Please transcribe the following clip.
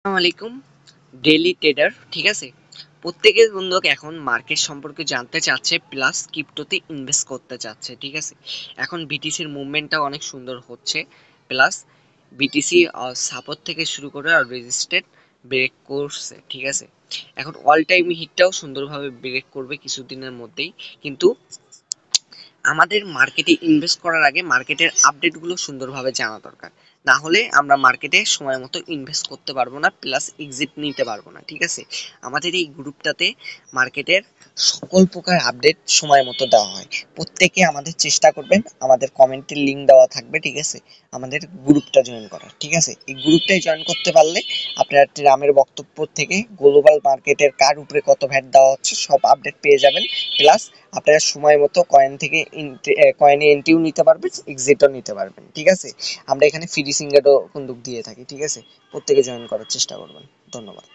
আসসালামু আলাইকুম daily tedder. ঠিক আছে, প্রত্যেকের বন্ধু এখন মার্কেট সম্পর্কে জানতে চাচ্ছে, প্লাস ক্রিপ্টোতে ইনভেস্ট করতে চাচ্ছে। ঠিক আছে, এখন বিটিসির মুভমেন্টটা অনেক সুন্দর হচ্ছে, প্লাস বিটিসি সাপোর্ট থেকে শুরু করে আর রেজিস্ট্যান্ট ব্রেক করছে। ঠিক আছে, এখন অল টাইম হিটটাও সুন্দরভাবে ব্রেক করবে কিছুদিনের মধ্যেই। কিন্তু আমাদের মার্কেটে ইনভেস্ট করার আগে মার্কেটের আপডেটগুলো সুন্দরভাবে জানা দরকার, না হলে আমরা মার্কেটে সময় মতো ইনভেস্ট করতে পারবো না, প্লাস এক্সিট নিতে পারবো না। ঠিক আছে, আমাদের এই গ্রুপটাতে মার্কেটের সকল প্রকার আপডেট সময় মতো দেওয়া হয়। প্রত্যেকে আমাদের চেষ্টা করবেন, আমাদের কমেন্টের লিঙ্ক দেওয়া থাকবে। ঠিক আছে, আমাদের গ্রুপটা জয়েন করার। ঠিক আছে, এই গ্রুপটাই জয়েন করতে পারলে আপনারা ট্রামের বক্তব্য থেকে গ্লোবাল মার্কেটের কার উপরে কত ভ্যাট দেওয়া হচ্ছে সব আপডেট পেয়ে যাবেন। প্লাস আপনারা সময় মতো কয়েন থেকে কয়েনে এন্ট্রিও নিতে পারবেন, এক্সিটও নিতে পারবেন। ঠিক আছে, আমরা এখানে ফ্রি সিঙ্গারও বন্দুক দিয়ে থাকি। ঠিক আছে, প্রত্যেকে জয়েন করার চেষ্টা করবেন। ধন্যবাদ।